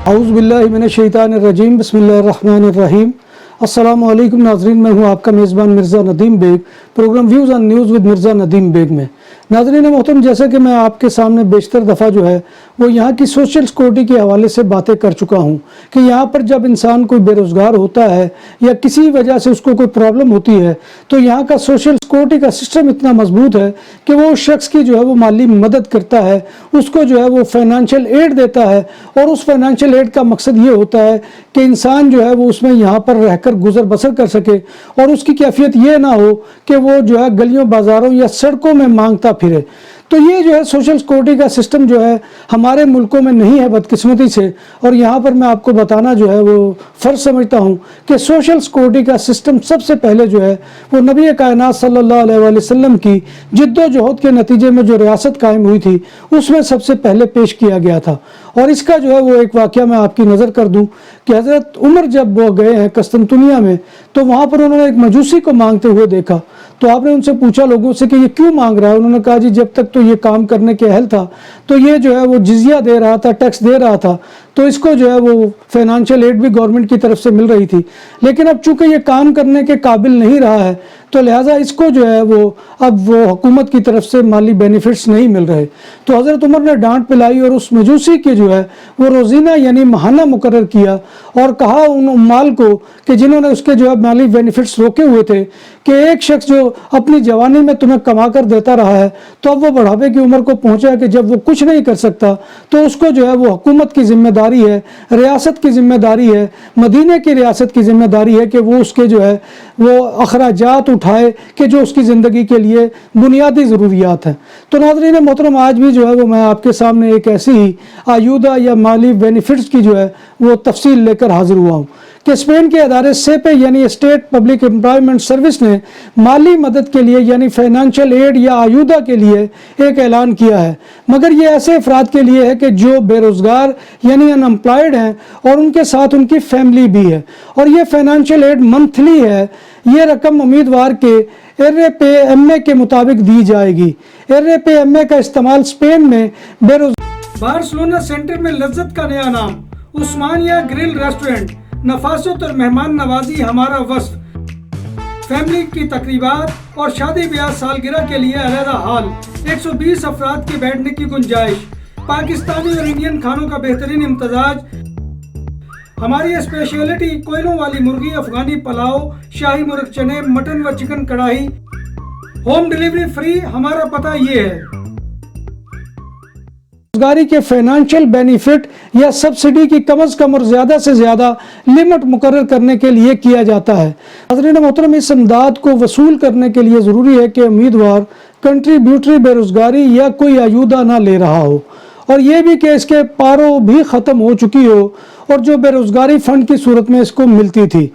اعوذ باللہ من الشیطان الرجیم، بسم اللہ الرحمن الرحیم۔ السلام علیکم ناظرین، میں ہوں آپ کا میزبان Mirza Nadeem Baig, programme views on news with Mirza Nadeem Baig میں۔ ناظرین محترم، جیسا کہ میں آپ کے سامنے بیشتر دفعہ جو ہے وہ یہاں کی سوشل سیکورٹی کے حوالے سے باتیں کر چکا ہوں کہ یہاں پر جب انسان کوئی بے روزگار ہوتا ہے یا کسی وجہ سے اس کو کوئی پرابلم ہوتی ہے تو یہاں کا سوشل سیکورٹی کا سسٹم اتنا مضبوط ہے کہ وہ شخص کی جو ہے وہ مالی مدد کرتا ہے، اس کو جو ہے وہ فائنانشیل ایڈ دیتا ہے، اور اس فائنانشیل ایڈ کا مقصد یہ ہوتا ہے کہ انسان جو ہے وہ اس میں یہاں پر رہ کر گزر بسر کر سکے اور اس کی کیفیت یہ نہ ہو کہ وہ جو ہے گلیوں بازاروں یا سڑکوں میں مانگتا پھرے۔ تو یہ جو ہے سوشل سیکورٹی کا سسٹم جو ہے ہمارے ملکوں میں نہیں ہے بدقسمتی سے، اور یہاں پر میں آپ کو بتانا جو ہے وہ فرض سمجھتا ہوں کہ سوشل سیکورٹی کا سسٹم سب سے پہلے جو ہے وہ نبی کائنات صلی اللہ علیہ وآلہ وسلم کی جد و جہد کے نتیجے میں جو ریاست قائم ہوئی تھی اس میں سب سے پہلے پیش کیا گیا تھا۔ اور اس کا جو ہے وہ ایک واقعہ میں آپ کی نظر کر دوں کہ حضرت عمر جب وہ گئے ہیں قسطنطنیہ میں تو وہاں پر انہوں نے ایک مجوسی کو مانگتے ہوئے دیکھا، تو آپ نے ان سے پوچھا لوگوں سے کہ یہ کیوں مانگ رہا ہے؟ انہوں نے کہا جی جب تک تو یہ کام کرنے کے اہل تھا تو یہ جو ہے وہ جزیہ دے رہا تھا، ٹیکس دے رہا تھا، تو اس کو جو ہے وہ فائنانشیل ایڈ بھی گورنمنٹ کی طرف سے مل رہی تھی، لیکن اب چونکہ یہ کام کرنے کے قابل نہیں رہا ہے تو لہٰذا اس کو جو ہے وہ اب وہ حکومت کی طرف سے مالی بینیفٹس نہیں مل رہے۔ تو حضرت عمر نے ڈانٹ پلائی اور اس مجوسی کے جو ہے وہ روزینہ یعنی ماہانہ مقرر کیا اور کہا ان عمال کو کہ جنہوں نے اس کے جو ہے مالی بینیفٹس روکے ہوئے تھے کہ ایک شخص جو اپنی جوانی میں تمہیں کما کر دیتا رہا ہے تو اب وہ بڑھاپے کی عمر کو پہنچا کہ جب وہ کچھ نہیں کر سکتا تو اس کو جو ہے وہ حکومت کی ذمہ داری ہے، ریاست کی ذمہ داری ہے، مدینے کی ریاست کی ذمہ داری ہے کہ وہ اس کے جو ہے وہ اخراجات اٹھائے کہ جو اس کی زندگی کے لیے بنیادی ضروریات ہیں۔ تو ناظرین محترم، آج بھی جو ہے وہ میں آپ کے سامنے ایک ایسی ہی آیودہ یا مالی بینیفٹس کی جو ہے وہ تفصیل لے کر حاضر ہوا ہوں کہ اسپین کے ادارے سیپے یعنی اسٹیٹ پبلک امپلائمنٹ سروس نے مالی مدد کے لیے یعنی فائنانشیل ایڈ یا آیودہ کے لیے ایک اعلان کیا ہے، مگر یہ ایسے افراد کے لیے ہے کہ جو بے روزگار یعنی ان امپلائڈ ہیں اور ان کے ساتھ ان کی فیملی بھی ہے، اور یہ فائنانشیل ایڈ منتھلی ہے۔ یہ رقم امیدوار کے ارے پے ایم اے کے مطابق دی جائے گی۔ ارے پے ایم اے کا استعمال اسپین میں بے روزگار بارسلونا سینٹر میں لذت کا نیا نام عثمانیہ گرل ریسٹورنٹ، نفاست اور مہمان نوازی ہمارا وصف، فیملی کی تقریبات اور شادی بیاہ سالگرہ کے لیے علیحدہ ہال، 120 افراد کے بیٹھنے کی گنجائش، پاکستانی اور انڈین کھانوں کا بہترین امتزاج، ہماری اسپیشلٹی کوئلوں والی مرغی، افغانی پلاؤ، شاہی مرغ چنے، مٹن و چکن کڑھائی، ہوم ڈیلیوری فری۔ ہمارا پتہ یہ ہے۔ روزگاری کے فائنانشیل بینیفٹ یا سبسڈی کی کم از کم اور زیادہ سے زیادہ لمٹ مقرر کرنے کے لیے کیا جاتا ہے۔ حضرین محترم، اس امداد کو وصول کرنے کے لیے ضروری ہے کہ امیدوار کنٹریبیوٹری بے روزگاری یا کوئی آیودہ نہ لے رہا ہو، اور یہ بھی کہ اس کے پارو بھی ختم ہو چکی ہو اور جو بے روزگاری فنڈ کی صورت میں اس کو ملتی تھی۔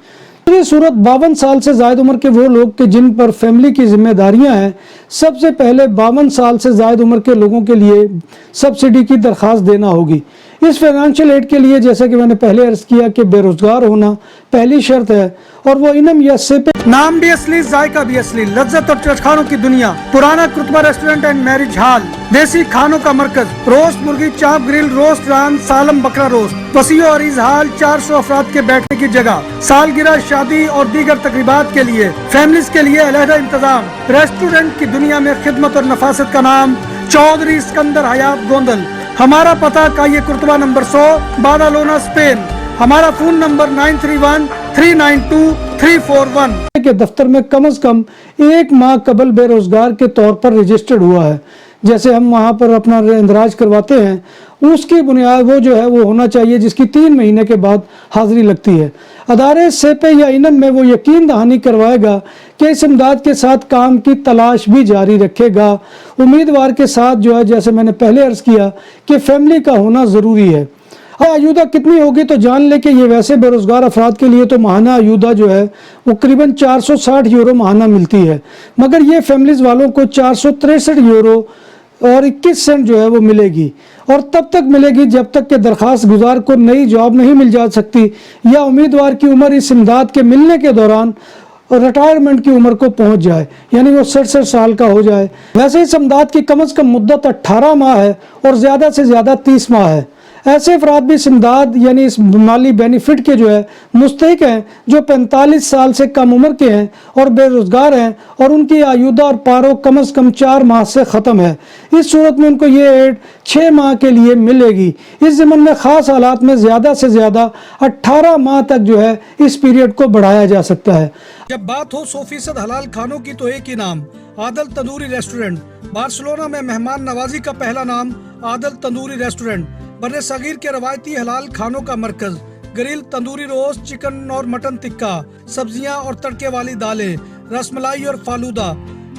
دوسری صورت 52 سال سے زائد عمر کے وہ لوگ کہ جن پر فیملی کی ذمہ داریاں ہیں، سب سے پہلے 52 سال سے زائد عمر کے لوگوں کے لیے سبسڈی کی درخواست دینا ہوگی۔ اس فائنانشیل ایڈ کے لیے جیسا کہ میں نے پہلے عرض کیا کہ بے روزگار ہونا پہلی شرط ہے، اور وہ انم یا سیپے نام بھی اصلی، ذائقہ بھی اصلی، لذت اور چٹخانوں کی دنیا، پرانا کرتبہ ریسٹورنٹ اینڈ میرج ہال، دیسی کھانوں کا مرکز، روسٹ مرغی، چاپ گرل، روسٹ ران، سالم بکرا روسٹ، وسیع و عریض ہال، 400 افراد کے بیٹھنے کی جگہ، سالگرہ، شادی اور دیگر تقریبات کے لیے، فیملیز کے لیے علیحدہ انتظام۔ ریسٹورنٹ کی دنیا میں خدمت اور نفاست کا نام چودھری اسکندر حیات گوندل۔ ہمارا پتہ کا یہ کرتبہ نمبر 100 بادالونا اسپین۔ ہمارا فون نمبر 9313923341 کے دفتر میں کم از کم 1 ماہ قبل بے روزگار کے طور پر رجسٹرڈ ہوا ہے۔ جیسے ہم وہاں پر اپنا اندراج کرواتے ہیں اس کی بنیاد وہ جو ہے وہ ہونا چاہیے جس کی 3 مہینے کے بعد حاضری لگتی ہے۔ ادارے سیپے یا انم میں وہ یقین دہانی کروائے گا کہ اس امداد کے ساتھ کام کی تلاش بھی جاری رکھے گا۔ امیدوار کے ساتھ جو ہے جیسے میں نے پہلے عرض کیا کہ فیملی کا ہونا ضروری ہے۔ آیودہ کتنی ہوگی تو جان لے کہ یہ ویسے بے روزگار افراد کے لیے تو ماہانہ آیودہ جو ہے وہ قریباً 460 یورو ماہانہ ملتی ہے، مگر یہ فیملیز والوں کو 463 یورو اور 21 سنٹ جو ہے وہ ملے گی، اور تب تک ملے گی جب تک کہ درخواست گزار کو نئی جاب نہیں مل جا سکتی یا امیدوار کی عمر اس امداد کے ملنے کے دوران ریٹائرمنٹ کی عمر کو پہنچ جائے، یعنی وہ 67 سال کا ہو جائے۔ ویسے اس امداد کی کم از کم مدت 18 ماہ ہے اور زیادہ سے زیادہ 30 ماہ ہے۔ ایسے افراد بھی اس امداد یعنی اس مالی بینیفٹ کے جو ہے مستحق ہیں جو 45 سال سے کم عمر کے ہیں اور بے روزگار ہیں اور ان کی آیودہ اور پارو کم از کم 4 ماہ سے ختم ہے۔ اس صورت میں ان کو یہ ایڈ 6 ماہ کے لیے ملے گی۔ اس ضمن میں خاص حالات میں زیادہ سے زیادہ 18 ماہ تک جو ہے اس پیریڈ کو بڑھایا جا سکتا ہے۔ جب بات ہو 100% حلال کھانوں کی تو ایک ہی نام، عادل تندوری ریسٹورنٹ۔ بارسلونا میں مہمان نوازی کا پہلا نام عادل تندوری ریسٹورنٹ، بر صغیر کے روایتی حلال کھانوں کا مرکز۔ گریل تندوری روسٹ، چکن اور مٹن ٹکا، سبزیاں اور تڑکے والی دالیں، رس ملائی اور فالودہ۔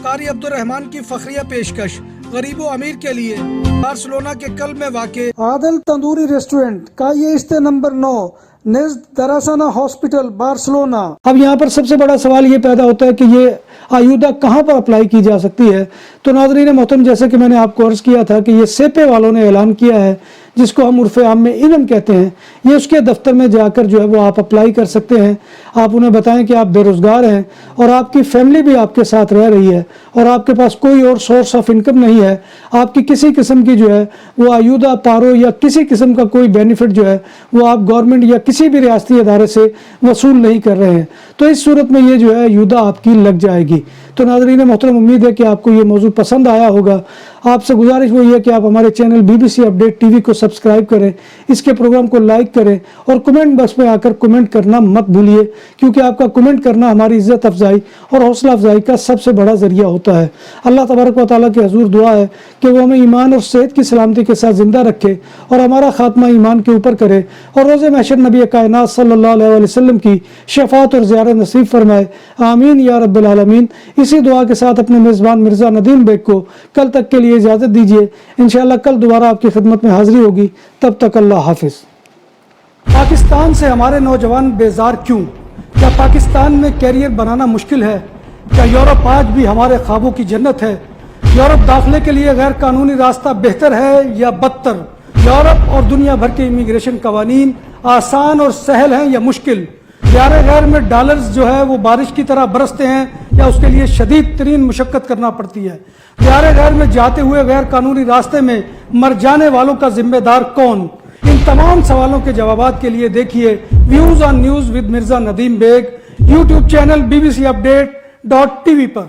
قاری عبدالرحمان کی فخریہ پیشکش غریب و امیر کے لیے، بارسلونا کے قلب میں واقع عادل تندوری ریسٹورنٹ کا یہ استے نمبر 9 نزد دراسانہ ہاسپٹل بارسلونا۔ اب یہاں پر سب سے بڑا سوال یہ پیدا ہوتا ہے کہ یہ آیودہ کہاں پر اپلائی کی جا سکتی ہے؟ تو ناظرین محترم، جیسے کہ میں نے آپ کو عرض کیا تھا کہ یہ سیپے والوں نے اعلان کیا ہے، جس کو ہم عرف عام میں انم کہتے ہیں۔ یہ اس کے دفتر میں جا کر جو ہے وہ آپ اپلائی کر سکتے ہیں۔ آپ انہیں بتائیں کہ آپ بے روزگار ہیں اور آپ کی فیملی بھی آپ کے ساتھ رہ رہی ہے اور آپ کے پاس کوئی اور سورس آف انکم نہیں ہے، آپ کی کسی قسم کی جو ہے وہ آیودہ، پارو یا کسی قسم کا کوئی بینیفٹ جو ہے وہ آپ گورنمنٹ یا کسی بھی ریاستی ادارے سے وصول نہیں کر رہے ہیں، تو اس صورت میں یہ جو ہے آیودہ آپ کی لگ جائے گی۔ تو ناظرین محترم، امید ہے کہ آپ کو یہ موضوع پسند آیا ہوگا۔ آپ سے گزارش وہی ہے کہ آپ ہمارے چینل BBC اپڈیٹ TV کو سبسکرائب کریں، اس کے پروگرام کو لائک کریں اور کمنٹ باکس میں آ کر کمنٹ کرنا مت بھولیے، کیونکہ آپ کا کمنٹ کرنا ہماری عزت افزائی اور حوصلہ افزائی کا سب سے بڑا ذریعہ ہوتا ہے۔ اللہ تبارک و تعالیٰ کے حضور دعا ہے کہ وہ ہمیں ایمان اور صحت کی سلامتی کے ساتھ زندہ رکھے اور ہمارا خاتمہ ایمان کے اوپر کرے اور روز محشر نبی کائنات صلی اللہ علیہ وسلم کی شفاعت اور زیارت نصیب فرمائے، آمین یا رب العالمین۔ اسی دعا کے ساتھ اپنے میزبان مرزا ندیم بیگ کو کل تک کے لیے اجازت دیجیے۔ انشاءاللہ کل دوبارہ آپ کی خدمت میں حاضری ہوگی، تب تک اللہ حافظ۔ پاکستان سے ہمارے نوجوان بیزار کیوں؟ کیا پاکستان میں کیریئر بنانا مشکل ہے؟ کیا یورپ آج بھی ہمارے خوابوں کی جنت ہے؟ یورپ داخلے کے لیے غیر قانونی راستہ بہتر ہے یا بدتر؟ یورپ اور دنیا بھر کے امیگریشن قوانین آسان اور سہل ہیں یا مشکل؟ دیار غیر میں ڈالرز جو ہے وہ بارش کی طرح برستے ہیں یا اس کے لیے شدید ترین مشقت کرنا پڑتی ہے؟ دیار غیر میں جاتے ہوئے غیر قانونی راستے میں مر جانے والوں کا ذمہ دار کون؟ ان تمام سوالوں کے جوابات کے لیے دیکھیے views on news with Mirza Nadeem Baig, YouTube channel BBC Update.TV per.